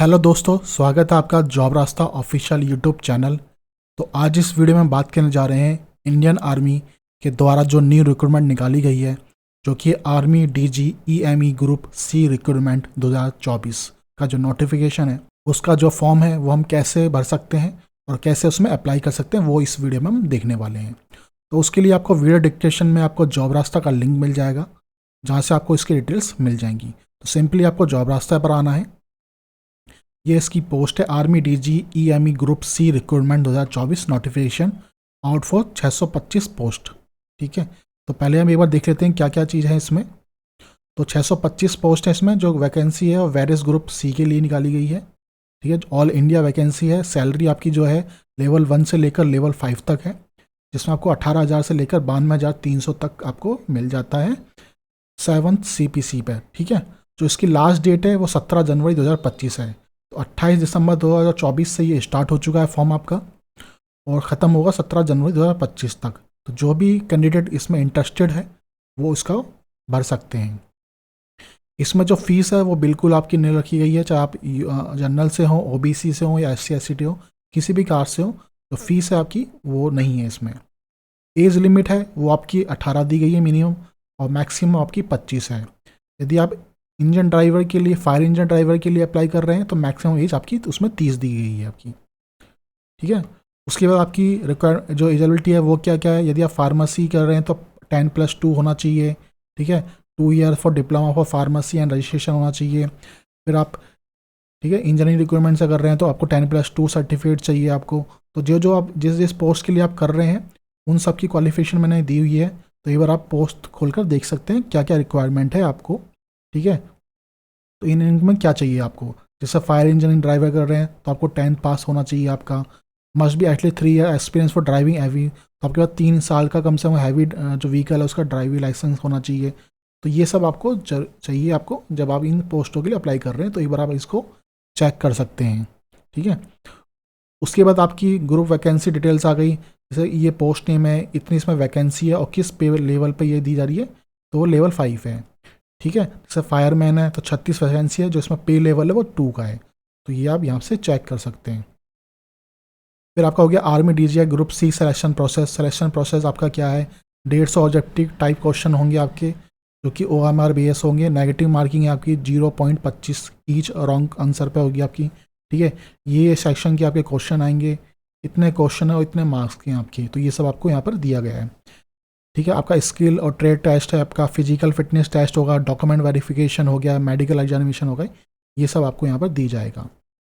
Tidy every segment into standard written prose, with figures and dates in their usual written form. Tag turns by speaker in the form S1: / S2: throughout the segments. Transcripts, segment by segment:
S1: Hello दोस्तों, स्वागत है आपका जॉब रास्ता ऑफिशियल यूट्यूब चैनल। तो आज इस वीडियो में बात करने जा रहे हैं इंडियन आर्मी के द्वारा जो न्यू रिक्रूटमेंट निकाली गई है, जो कि army DG EME group C recruitment 2024 का जो नोटिफिकेशन है, उसका जो फॉर्म है वो हम कैसे भर सकते हैं और कैसे उसमें अप्लाई कर सकते हैं, वो इस वीडियो में हम देखने वाले हैं। तो उसके लिए आपको वीडियो डिस्क्रिप्शन में आपको जॉब रास्ता का लिंक मिल जाएगा, जहाँ से आपको इसकी डिटेल्स मिल जाएंगी। तो सिंपली आपको जॉब रास्ता पर आना है। ये इसकी पोस्ट है, army DG EME group C recruitment 2024 notification out for 625 post. ठीक है, तो पहले हम एक बार देख लेते हैं क्या क्या चीज़ है इसमें। तो 625 पोस्ट है इसमें, जो वैकेंसी है और वेरियस ग्रुप सी के लिए निकाली गई है। ठीक है, ऑल इंडिया वैकेंसी है। सैलरी आपकी जो है लेवल 1 से लेकर लेवल 5 तक है, जिसमें आपको 18,000 से लेकर 92,300 तक आपको मिल जाता है 7th CPC पर। ठीक है, जो इसकी लास्ट डेट है वो 17 जनवरी 2025 है। तो 28 दिसंबर 2024 से ये स्टार्ट हो चुका है फॉर्म आपका, और ख़त्म होगा 17 जनवरी 2025 तक। तो जो भी कैंडिडेट इसमें इंटरेस्टेड है वो इसका भर सकते हैं। इसमें जो फीस है वो बिल्कुल आपकी नहीं रखी गई है, चाहे आप जनरल से हो, ओबीसी से हो या SC ST हो, किसी भी कास्ट से हो, तो फीस है आपकी वो नहीं है इसमें। एज लिमिट है वो आपकी 18 दी गई है मिनिमम, और मैक्सिमम आपकी 25 है। यदि आप इंजन ड्राइवर के लिए, फायर इंजन ड्राइवर के लिए अप्लाई कर रहे हैं, तो मैक्सिमम एज आपकी उसमें 30 दी गई है आपकी। ठीक है, उसके बाद आपकी रिक्वायर जो एलिजिबिलिटी है वो क्या क्या है। यदि आप फार्मेसी कर रहे हैं तो 10+2 होना चाहिए। ठीक है, 2 year for diploma for pharmacy and registration होना चाहिए। फिर आप, ठीक है, इंजीनियरिंग रिक्वायरमेंट से कर रहे हैं तो आपको 10+2 सर्टिफिकेट चाहिए आपको। तो जो आप जिस जिस पोस्ट के लिए आप कर रहे हैं उन सब की क्वालिफिकेशन मैंने दी हुई है। तो एक बार आप पोस्ट खोलकर देख सकते हैं क्या क्या रिक्वायरमेंट है आपको। ठीक है, तो इनमें क्या चाहिए आपको। जैसे फायर इंजीनियरिंग ड्राइवर कर रहे हैं तो आपको 10th पास होना चाहिए आपका। Must be at least 3 year experience for driving heavy, तो आपके पास 3 साल का कम से कम हैवी जो व्हीकल है उसका ड्राइविंग लाइसेंस होना चाहिए। तो ये सब आपको चाहिए आपको जब आप इन पोस्टों के लिए अप्लाई कर रहे हैं, तो एक बार आप इसको चेक कर सकते हैं। ठीक है, उसके बाद आपकी ग्रुप वैकेंसी डिटेल्स आ गई। जैसे ये पोस्ट नेम है, इतनी इसमें वैकेंसी है और किस पे लेवल पे ये दी जा रही है, तो वो लेवल 5 है। ठीक है, जैसे फायरमैन है तो 36 वैकेंसी है, जो इसमें पे लेवल है वो 2 का है। तो ये आप यहाँ से चेक कर सकते हैं। फिर आपका हो गया army DGI group C selection process. Selection process आपका क्या है, 150 ऑब्जेक्टिव टाइप क्वेश्चन होंगे आपके, जो कि OMR बेस होंगे। नेगेटिव मार्किंग है आपकी 0.25 ईच रॉन्ग आंसर पे होगी आपकी। ठीक है, ये सेक्शन के आपके क्वेश्चन आएंगे, इतने क्वेश्चन है और इतने मार्क्स के आपके, तो ये सब आपको यहाँ पर दिया गया है। ठीक है, आपका स्किल और ट्रेड टेस्ट है, आपका फिजिकल फिटनेस टेस्ट होगा, डॉक्यूमेंट वेरिफिकेशन हो गया, मेडिकल एग्जामिनेशन होगा, ये सब आपको यहाँ पर दी जाएगा।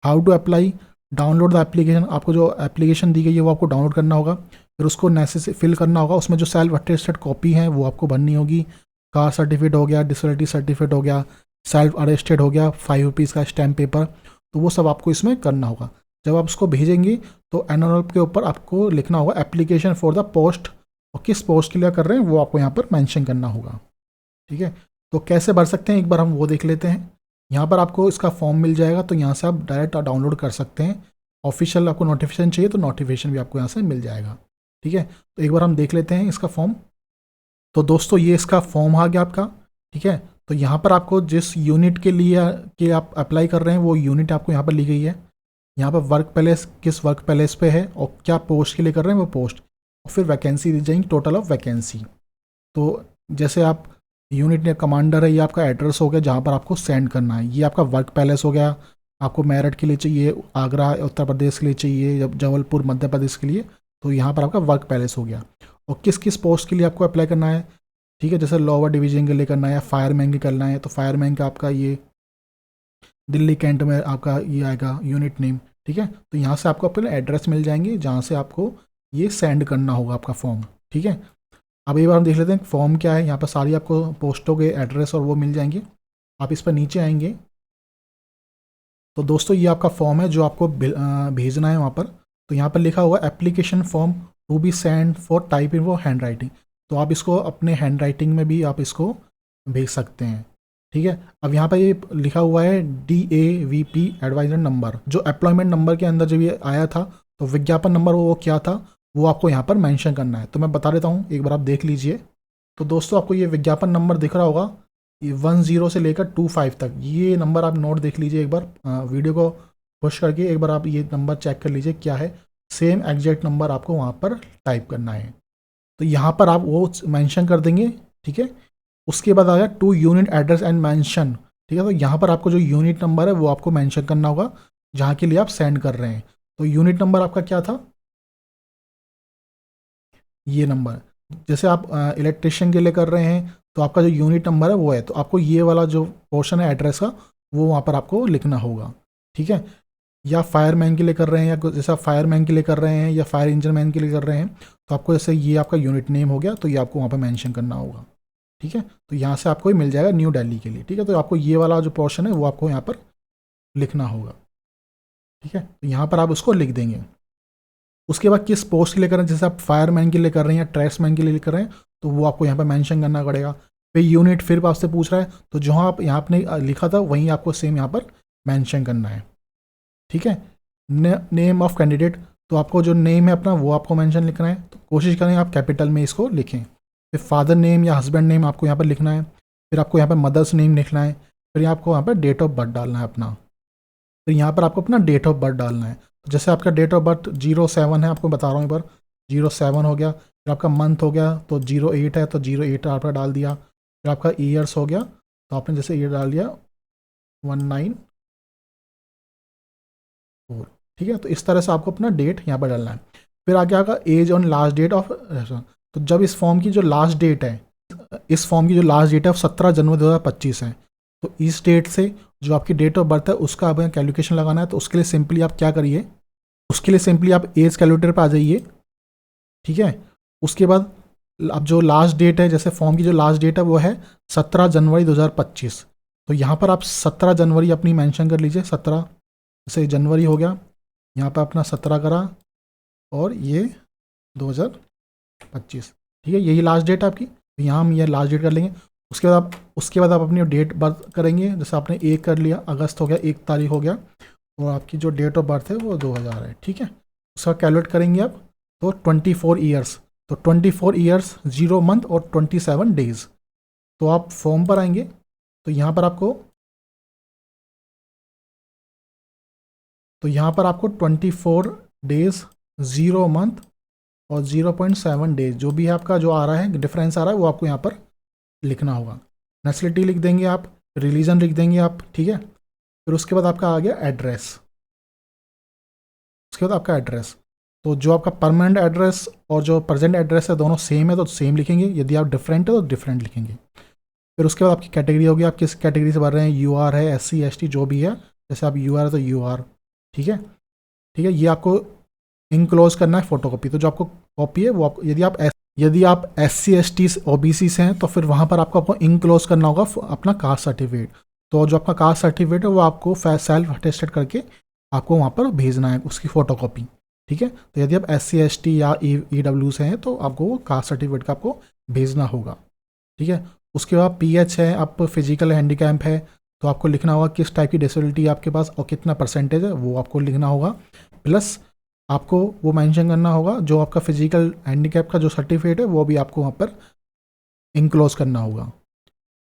S1: How to apply, download the application. आपको जो एप्लीकेशन दी गई है वो आपको डाउनलोड करना होगा, फिर उसको नेसेसरी फिल करना होगा। उसमें जो सेल्फ अटेस्टेड कॉपी है वो आपको भरनी होगी। कास्ट सर्टिफिकेट हो गया, डिसेबिलिटी सर्टिफिकेट हो गया, सेल्फ अरेस्टेड हो गया, 5 रुपीज़ का स्टैम्प पेपर, तो वो सब आपको इसमें करना होगा। जब आप उसको भेजेंगे तो एनवलप के ऊपर आपको लिखना होगा एप्लीकेशन फॉर द पोस्ट, और किस पोस्ट के लिए कर रहे हैं वो आपको यहाँ पर मेंशन करना होगा। ठीक है, तो कैसे भर सकते हैं एक बार हम वो देख लेते हैं। यहाँ पर आपको इसका फॉर्म मिल जाएगा, तो यहाँ से आप डायरेक्ट डाउनलोड कर सकते हैं। ऑफिशियल आपको नोटिफिकेशन चाहिए तो नोटिफिकेशन भी आपको यहाँ से मिल जाएगा। ठीक है, तो एक बार हम देख लेते हैं इसका फॉर्म। तो दोस्तों ये इसका फॉर्म आ गया आपका। ठीक है, तो यहाँ पर आपको जिस यूनिट के लिए कि आप अप्लाई कर रहे हैं वो यूनिट आपको यहाँ पर ली गई है। यहाँ पर वर्क पैलेस, किस वर्क पैलेस पे है और क्या पोस्ट के लिए कर रहे हैं वो पोस्ट, और फिर वैकेंसी दी जाएंगी, टोटल ऑफ वैकेंसी। तो जैसे आप यूनिट ने कमांडर है, ये आपका एड्रेस हो गया जहाँ पर आपको सेंड करना है। ये आपका वर्क पैलेस हो गया, आपको मेरठ के लिए चाहिए, आगरा उत्तर प्रदेश के लिए चाहिए, जबलपुर मध्य प्रदेश के लिए, तो यहाँ पर आपका वर्क पैलेस हो गया। और किस किस पोस्ट के लिए आपको अप्लाई करना है। ठीक है, जैसे लोअर डिवीजन के लिए करना है या फायरमैन के करना है, तो फायरमैन का आपका ये दिल्ली कैंट में आपका ये आएगा यूनिट नेम। ठीक है, तो यहाँ से आपको अपने एड्रेस मिल जाएंगे जहाँ से आपको ये सेंड करना होगा आपका फॉर्म। ठीक है, अब एक बार हम देख लेते हैं फॉर्म क्या है। यहाँ पर सारी आपको पोस्टों के एड्रेस और वो मिल जाएंगे। आप इस पर नीचे आएंगे तो दोस्तों ये आपका फॉर्म है जो आपको भेजना है वहाँ पर। तो यहाँ पर लिखा हुआ application form to be send for type in वो हैंड राइटिंग, तो आप इसको अपने हैंड राइटिंग में भी आप इसको भेज सकते हैं। ठीक है, अब यहाँ पर ये लिखा हुआ है DAVP एडवाइजर नंबर, जो एम्प्लॉयमेंट नंबर के अंदर जब ये आया था तो विज्ञापन नंबर वो क्या था वो आपको यहाँ पर मेंशन करना है। तो मैं बता देता हूँ, एक बार आप देख लीजिए। तो दोस्तों आपको ये विज्ञापन नंबर दिख रहा होगा, 10 से लेकर 25 तक, ये नंबर आप नोट देख लीजिए एक बार, वीडियो को पुश करके एक बार आप ये नंबर चेक कर लीजिए क्या है। सेम एग्जैक्ट नंबर आपको वहाँ पर टाइप करना है, तो यहाँ पर आप वो मेंशन कर देंगे, ठीक है। उसके बाद आ गया to unit address and mention, ठीक है। तो यहाँ पर आपको जो यूनिट नंबर है वो आपको मेंशन करना होगा जहाँ के लिए आप सेंड कर रहे हैं। तो यूनिट नंबर आपका क्या था, ये नंबर। जैसे आप इलेक्ट्रिशियन के लिए कर रहे हैं तो आपका जो यूनिट नंबर है वो है, तो आपको ये वाला जो पोर्शन है एड्रेस का वो वहाँ पर आपको लिखना होगा, ठीक है। या फायरमैन के लिए कर रहे हैं, या जैसे आप फायरमैन के लिए कर रहे हैं या फायर इंजन मैन के लिए कर रहे हैं, तो आपको जैसे ये आपका यूनिट नेम हो गया तो ये आपको वहाँ पर मेंशन करना होगा, ठीक है। तो यहाँ से आपको मिल जाएगा न्यू दिल्ली के लिए, ठीक है। तो आपको ये वाला जो पोर्शन है वो आपको यहाँ पर लिखना होगा, ठीक है। तो यहाँ पर आप उसको लिख देंगे। उसके बाद किस पोस्ट के लिए कर रहे हैं, जैसे आप फायरमैन के लिए कर रहे हैं या ट्रेड्समैन के लिए कर रहे हैं तो वो आपको यहाँ पर मेंशन करना पड़ेगा। फिर यूनिट फिर आपसे पूछ रहा है, तो जहाँ आप यहाँ आपने लिखा था वहीं आपको सेम यहाँ पर मेंशन करना है, ठीक है। नेम ऑफ कैंडिडेट, तो आपको जो नेम है अपना वो आपको मेंशन लिखना है, तो कोशिश करें आप कैपिटल में इसको लिखें। फिर फादर नेम या हस्बैंड नेम आपको यहाँ पर लिखना है। फिर आपको यहाँ पर मदर्स नेम लिखना है। फिर आपको यहाँ पर डेट ऑफ बर्थ डालना है अपना। फिर यहाँ पर आपको अपना डेट ऑफ बर्थ डालना है। तो जैसे आपका डेट ऑफ बर्थ 07 है, आपको बता रहा हूँ एक बार, 07 हो गया। फिर आपका मंथ हो गया तो 08 है, तो 08 आपका डाल दिया। फिर आपका ईयर्स हो गया, तो आपने जैसे ईयर डाल दिया 19, ठीक है। तो इस तरह से आपको अपना डेट यहाँ पर डालना है। फिर आगे आगा as on last date of, तो जब इस फॉर्म की जो लास्ट डेट है, इस फॉर्म की जो लास्ट डेट है वो 17 जनवरी 2025 है। तो इस डेट से जो आपकी डेट ऑफ बर्थ है उसका आप कैलकुलेशन लगाना है। तो उसके लिए सिंपली आप क्या करिए, उसके लिए सिंपली आप एज कैलकुलेटर पर आ जाइए, ठीक है। उसके बाद अब जो लास्ट डेट है, जैसे फॉर्म की जो लास्ट डेट है वो है 17 जनवरी 2025। तो यहाँ पर आप 17 जनवरी अपनी मेंशन कर लीजिए। 17 जैसे जनवरी हो गया, यहाँ पर अपना 17 करा और ये 2025, ठीक है। यही लास्ट डेट है आपकी, तो यहाँ हम ये लास्ट डेट कर लेंगे। उसके बाद आप अपनी डेट बर्थ करेंगे। जैसे आपने 1 कर लिया, अगस्त हो गया, 1 तारीख हो गया, और आपकी जो डेट ऑफ बर्थ है वो 2000 है, ठीक है। उसका कैलकुलेट करेंगे आप, तो 24 ईयर्स, तो 24 ईयर्स 0 मंथ और 27 डेज। तो आप फॉर्म पर आएंगे तो यहाँ पर आपको 24 डेज 0 मंथ और 0.7 डेज जो भी है आपका जो आ रहा है, डिफरेंस आ रहा है, वो आपको यहाँ पर लिखना होगा। नेशनलिटी लिख देंगे आप, रिलीजन लिख देंगे आप, ठीक है। फिर उसके बाद आपका आ गया एड्रेस। उसके बाद आपका एड्रेस, तो जो आपका परमानेंट एड्रेस और जो प्रेजेंट एड्रेस है दोनों सेम है तो सेम लिखेंगे, यदि आप डिफरेंट है तो डिफरेंट लिखेंगे। फिर उसके बाद आपकी कैटेगरी होगी, आप किस कैटेगरी से भर रहे हैं, यूआर है, SC ST जो भी है। जैसे आप यूआर है तो यूआर, ठीक है, ठीक है। ये आपको इनक्लोज करना है फोटोकॉपी। तो जो आपको कॉपी है वो आपको, यदि आप SC ST OBC से हैं तो फिर वहाँ पर आपको इनक्लोज करना होगा अपना कास्ट सर्टिफिकेट। तो जो आपका कास्ट सर्टिफिकेट है वो आपको सेल्फ अटेस्टेड करके आपको वहाँ पर भेजना है उसकी फ़ोटोकॉपी, ठीक है। तो यदि आप SC ST या EW से हैं तो आपको वो कास्ट सर्टिफिकेट का आपको भेजना होगा, ठीक है। उसके बाद PH है, आप फिजिकल हैंडीकैप है तो आपको लिखना होगा किस टाइप की डिसेबिलिटी आपके पास और कितना परसेंटेज है वो आपको लिखना होगा। प्लस आपको वो मेंशन करना होगा जो आपका फिजिकल हैंडीकैप का जो सर्टिफिकेट है वो भी आपको वहाँ पर इंक्लोज करना होगा।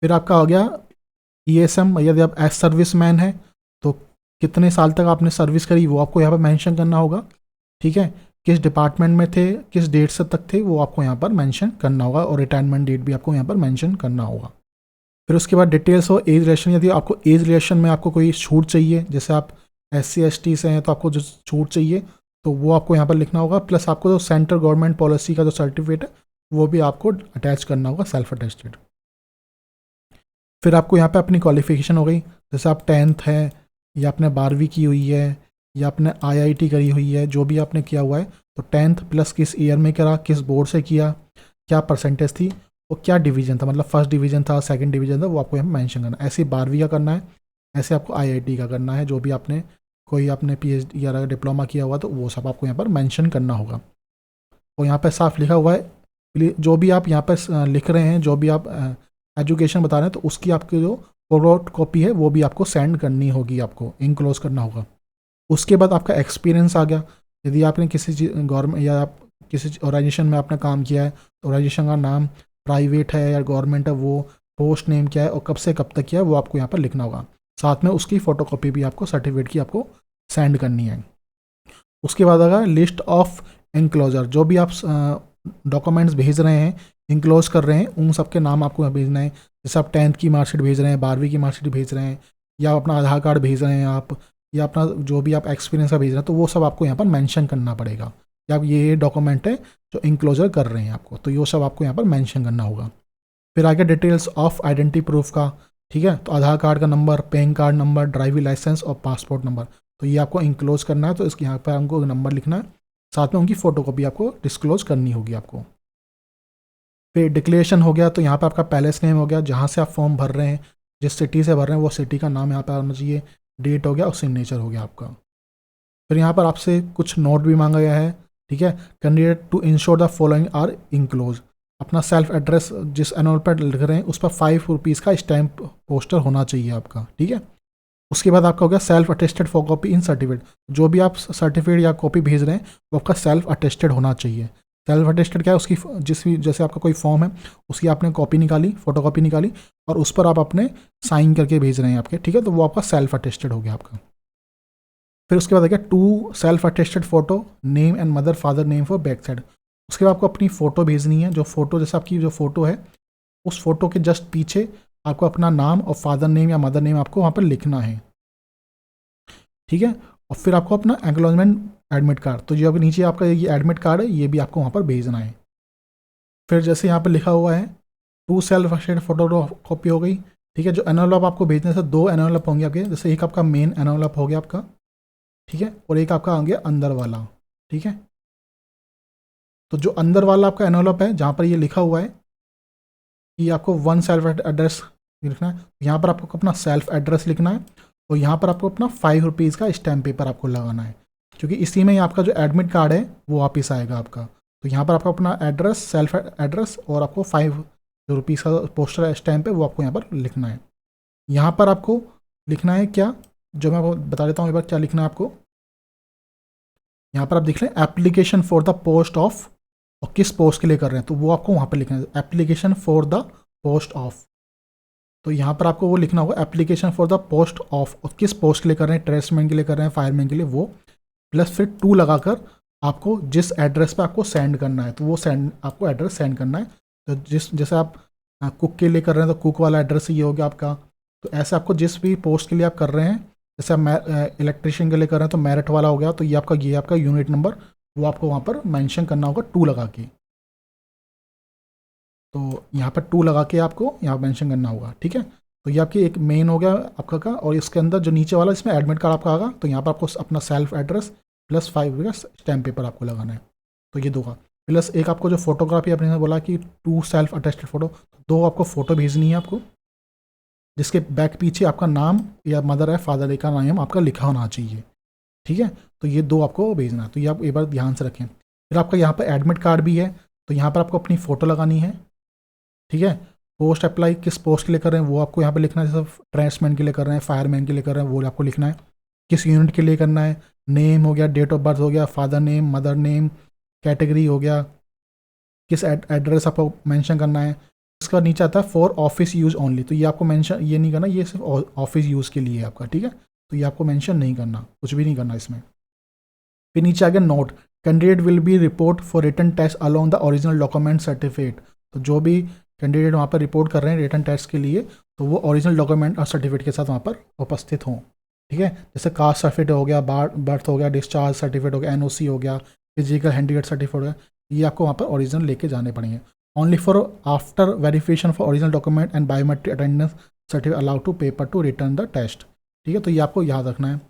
S1: फिर आपका हो गया ESM, यदि आप एज सर्विस मैन है तो कितने साल तक आपने सर्विस करी वो आपको यहाँ पर मेंशन करना होगा, ठीक है। किस डिपार्टमेंट में थे, किस डेट से तक थे वो आपको यहाँ पर मेंशन करना होगा, और रिटायरमेंट डेट भी आपको यहाँ पर मेंशन करना होगा। फिर उसके बाद डिटेल्स हो एज रिलेशन, यदि आपको एज रिलेशन में आपको कोई छूट चाहिए, जैसे आप SC ST से हैं तो आपको जो छूट चाहिए तो वो आपको यहाँ पर लिखना होगा। प्लस आपको जो सेंट्रल गवर्नमेंट पॉलिसी का जो सर्टिफिकेट है वो भी आपको अटैच करना होगा, सेल्फ अटेस्टेड। फिर आपको यहाँ पे अपनी क्वालिफिकेशन हो गई, जैसे आप 10th है या आपने 12वीं की हुई है या आपने IIT करी हुई है, जो भी आपने किया हुआ है तो 10th प्लस किस ईयर में करा, किस बोर्ड से किया, क्या परसेंटेज थी और क्या डिवीज़न था, मतलब फर्स्ट डिवीज़न था, सेकंड डिवीज़न था, वो आपको यहाँ मेंशन करना है। ऐसे 12वीं का करना है, ऐसे आपको IIT का करना है, जो भी आपने कोई आपने PhD या डिप्लोमा किया हुआ तो वो सब आपको यहाँ पर मेंशन करना होगा। और यहाँ पर साफ लिखा हुआ है जो भी आप यहाँ पर लिख रहे हैं, जो भी आप एजुकेशन बता रहे हैं तो उसकी आपकी जो फॉरवर्ड कॉपी है वो भी आपको सेंड करनी होगी, आपको इनक्लोज करना होगा। उसके बाद आपका एक्सपीरियंस आ गया, यदि आपने किसी गवर्नमेंट या आप किसी ऑर्गेनाइजेशन में आपने काम किया है तो ऑर्गेनाइजेशन का नाम प्राइवेट है या गवर्नमेंट है वो, पोस्ट नेम क्या है और कब से कब तक किया है वो आपको यहाँ पर लिखना होगा। साथ में उसकी फ़ोटोकॉपी भी आपको सर्टिफिकेट की आपको सेंड करनी है। उसके बाद अगर लिस्ट ऑफ इंक्लोजर, जो भी आप डॉक्यूमेंट्स भेज रहे हैं, इंक्लोज कर रहे हैं, उन सब के नाम आपको यहाँ भेजना है। जैसे आप 10th की मार्कशीट भेज रहे हैं, 12वीं की मार्कशीट भेज रहे हैं, या अपना आधार कार्ड भेज रहे हैं आप, या अपना जो भी आप एक्सपीरियंस का भेज रहे हैं, तो वो सब आपको यहाँ पर मेंशन करना पड़ेगा कि आप ये डॉक्यूमेंट है जो इंक्लोजर कर रहे हैं आपको, तो ये सब आपको यहाँ पर मेंशन करना होगा। फिर आगे डिटेल्स ऑफ आइडेंटिटी प्रूफ का, ठीक है, तो आधार कार्ड का number, PAN card number, driving licence और पासपोर्ट नंबर, तो ये आपको इंक्लोज करना है, तो इसके यहाँ पर हमको नंबर लिखना है, साथ में उनकी फ़ोटोकॉपी आपको डिस्क्लोज करनी होगी आपको। फिर डिक्लेरेशन हो गया, तो यहाँ पर आपका पैलेस नेम हो गया, जहाँ से आप फॉर्म भर रहे हैं, जिस सिटी से भर रहे हैं वो सिटी का नाम यहाँ पर आना चाहिए, डेट हो गया और सिग्नेचर हो गया आपका। फिर यहाँ पर आपसे कुछ नोट भी मांगा गया है, ठीक है। Candidate to ensure the following are enclose, अपना सेल्फ एड्रेस जिस एनरोल पर लिख रहे हैं उस पर 5 रुपीज़ का स्टैम्प पोस्टर होना चाहिए आपका, ठीक है। उसके बाद आपका हो गया self attested for copy in certificate, जो भी आप सर्टिफिकेट या कॉपी भेज रहे हैं वो आपका सेल्फ अटेस्टेड होना चाहिए। सेल्फ अटेस्टेड क्या है, उसकी जिस भी, जैसे आपका कोई फॉर्म है उसकी आपने कॉपी निकाली, फोटोकॉपी निकाली और उस पर आप अपने साइन करके भेज रहे हैं आपके, ठीक है, तो वो आपका सेल्फ अटेस्टेड हो गया आपका। फिर उसके बाद आ गया 2 self attested photo, name and mother father name for back side. उसके बाद आपको अपनी फ़ोटो भेजनी है, जो फ़ोटो जैसे आपकी जो फ़ोटो है उस फोटो के जस्ट पीछे आपको अपना नाम और फादर नेम या मदर नेम आपको वहाँ पर लिखना है, ठीक है। और फिर आपको अपना एक्नॉलेजमेंट एडमिट कार्ड, तो जो नीचे आपका ये एडमिट कार्ड है ये भी आपको वहाँ पर भेजना है। फिर जैसे यहाँ पर लिखा हुआ है 2 सेल्फ अटेस्टेड फोटो कॉपी हो गई, ठीक है। जो एनवलप आपको भेजने से 2 एनवलप होंगे आपके, जैसे एक आपका मेन एनवलप हो गया आपका, ठीक है, और एक आपका आ गया अंदर वाला, ठीक है। तो जो अंदर वाला आपका एनवलप है जहाँ पर ये लिखा हुआ है कि आपको 1 सेल्फ एड्रेस लिखना है, यहाँ पर आपको अपना सेल्फ एड्रेस लिखना है और यहाँ पर आपको अपना 5 रुपीज़ का स्टैम्प पेपर आपको लगाना है, क्योंकि इसी में ही आपका जो एडमिट कार्ड है वो वापस आएगा आपका। तो यहाँ पर आपको अपना एड्रेस, सेल्फ एड्रेस और आपको 5 रुपीज़ का पोस्टर स्टैम्प है वो आपको यहाँ पर लिखना है। यहाँ पर आपको लिखना है क्या, जो मैं आपको बता देता हूँ एक बार क्या लिखना है आपको। यहाँ पर आप देख लें application for the post of, और किस पोस्ट के लिए कर रहे हैं तो वो आपको वहाँ पर लिखना है, application for the post of. तो यहाँ पर आपको वो लिखना होगा application for the post of, और किस पोस्ट के लिए कर रहे हैं, ट्रेड्समैन के लिए कर रहे हैं, फायरमैन के लिए, वो प्लस फिर 2 लगाकर आपको जिस एड्रेस पे आपको सेंड करना है तो वो आपको एड्रेस सेंड करना है। तो जैसे आप कुक के लिए कर रहे हैं तो कुक वाला एड्रेस ये हो गया आपका। तो ऐसे आपको जिस भी पोस्ट के लिए आप कर रहे हैं, जैसे आप इलेक्ट्रिशियन के लिए कर रहे हैं तो मेरिट वाला हो गया, तो ये आपका यूनिट नंबर वो आपको वहाँ पर मेंशन करना होगा 2 लगा के। तो यहाँ पर 2 लगा के आपको यहाँ मेंशन करना होगा, ठीक है। तो ये आपकी एक मेन हो गया आपका का, और इसके अंदर जो नीचे वाला इसमें एडमिट कार्ड आपका आएगा, तो यहाँ पर आपको अपना सेल्फ एड्रेस प्लस 5 का स्टैम्प पेपर आपको लगाना है, तो ये 2 का। प्लस एक आपको जो फोटोग्राफी आपने बोला कि 2 सेल्फ अटेस्टेड फोटो, 2 आपको फ़ोटो भेजनी है आपको, जिसके बैक पीछे आपका नाम या मदर है फादर का नाम आपका लिखा होना चाहिए, ठीक है। तो ये 2 आपको भेजना है, तो ये आप एक बार ध्यान से रखें। फिर आपका यहाँ पर एडमिट कार्ड भी है, तो यहाँ पर आपको अपनी फ़ोटो लगानी है, ठीक है। पोस्ट अप्लाई किस पोस्ट के लिए कर रहे हैं वो आपको यहाँ पे लिखना है, जैसे ट्रेड्समैन के लिए कर रहे हैं, फायरमैन के लिए कर रहे हैं वो आपको लिखना है, किस यूनिट के लिए करना है, नेम हो गया, डेट ऑफ बर्थ हो गया, father name, mother name, category हो गया, किस एड्रेस आपको मेंशन करना है। इसका नीचे आता है फॉर ऑफिस यूज़ ओनली, तो ये आपको मेंशन ये नहीं करना, ये सिर्फ ऑफिस यूज़ के लिए है आपका, ठीक है। तो ये आपको मेंशन नहीं करना, कुछ भी नहीं करना इसमें। फिर नीचे आ गया note, candidate will be report for written test along the original document certificate, तो जो भी कैंडिडेट वहाँ पर रिपोर्ट कर रहे हैं रिटन टेस्ट के लिए, तो वो ओरिजिनल डॉक्यूमेंट और सर्टिफिकेट के साथ वहाँ पर उपस्थित हों, ठीक है। जैसे कास्ट सर्टिफिकेट हो गया, बर्थ हो गया, डिस्चार्ज सर्टिफिकेट हो गया, एनओसी हो गया, फिजिकल हैंडीकेप सर्टिफिकेट हो गया, ये आपको वहाँ पर ओरिजिनल लेके जाने पड़ेंगे। Only for after verification for original document and biometric attendance certificate allowed to paper to return the test, ठीक है। तो ये आपको याद रखना है।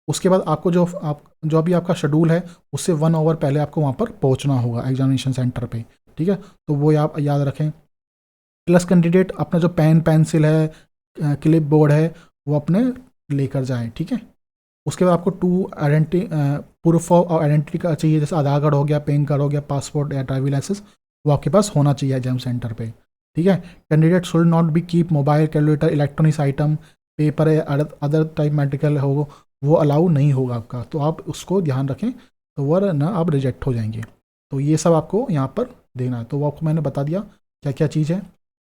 S1: उसके बाद आपको जो भी आपका शेड्यूल है उससे 1 आवर पहले आपको वहाँ पर पहुँचना होगा एग्जामिनेशन सेंटर पे, ठीक है। तो वो आप याद रखें। प्लस कैंडिडेट अपना जो पेन पेंसिल है, क्लिप बोर्ड है, वो अपने लेकर जाएं, ठीक है। उसके बाद आपको 2 आइडेंटिटी प्रूफ ऑफ आइडेंटिटी का चाहिए, जैसे आधार कार्ड हो गया, पैन कार्ड हो गया, पासपोर्ट या ड्राइविंग लाइसेंस, वो आपके पास होना चाहिए एग्जाम सेंटर पे, ठीक है। Candidate should not be keep mobile, calculator, electronics item, paper है, अदर टाइप मेडिकल हो, वो अलाउ नहीं होगा आपका, तो आप उसको ध्यान रखें, तो वरना आप रिजेक्ट हो जाएंगे। तो ये सब आपको यहाँ पर देना है, तो वो आपको मैंने बता दिया क्या क्या चीज़ है,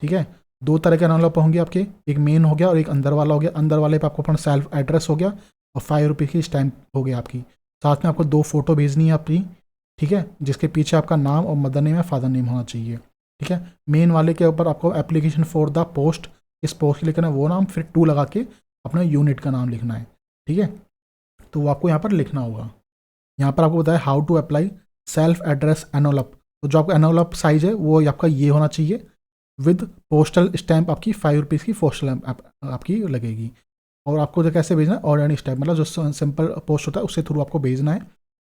S1: ठीक है। 2 तरह के एनवलप होंगे आपके, एक मेन हो गया और एक अंदर वाला हो गया। अंदर वाले पे आपको अपना सेल्फ एड्रेस हो गया और 5 रुपये की स्टैम्प हो गई आपकी। साथ में आपको 2 फोटो भेजनी है अपनी, ठीक है, जिसके पीछे आपका नाम और मदर नेम या फादर नेम होना चाहिए, ठीक है। मेन वाले के ऊपर आपको एप्लीकेशन फॉर द पोस्ट, इस पोस्ट के लिखना है वो नाम, फिर 2 लगा के अपना यूनिट का नाम लिखना है, ठीक है। तो वो आपको यहाँ पर लिखना होगा। यहाँ पर आपको बताया how to apply self address envelope. तो जो आपका एनवलप साइज है वो आपका ये होना चाहिए, विद पोस्टल स्टैम्प आपकी 5 रुपीज़ की पोस्टल आपकी लगेगी। और आपको जो कैसे भेजना है, ऑर्डिनरी स्टैम्प, मतलब जो सिंपल पोस्ट होता है उसके थ्रू आपको भेजना है।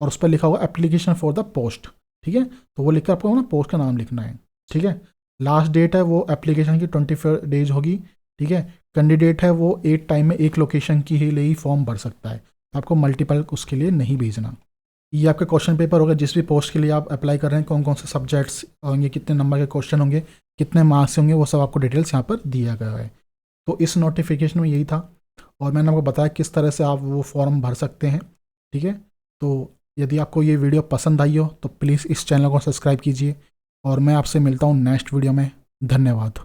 S1: और उस पर लिखा होगा एप्लीकेशन फॉर द पोस्ट, ठीक है। तो वो लिखकर आपको ना पोस्ट का नाम लिखना है, ठीक है। लास्ट डेट है वो एप्लीकेशन की 24 डेज होगी, ठीक है। कैंडिडेट है वो 8 टाइम में एक लोकेशन की ही लिए ही फॉर्म भर सकता है, आपको मल्टीपल उसके लिए नहीं भेजना। ये आपके क्वेश्चन पेपर होगा जिस भी पोस्ट के लिए आप अप्लाई कर रहे हैं, कौन कौन से सब्जेक्ट्स होंगे, कितने नंबर के क्वेश्चन होंगे, कितने मार्क्स होंगे, वो सब आपको डिटेल्स यहाँ पर दिया गया है। तो इस नोटिफिकेशन में यही था और मैंने आपको बताया किस तरह से आप वो फॉर्म भर सकते हैं, ठीक है। तो यदि आपको ये वीडियो पसंद आई हो तो प्लीज़ इस चैनल को सब्सक्राइब कीजिए और मैं आपसे मिलता हूँ नेक्स्ट वीडियो में। धन्यवाद।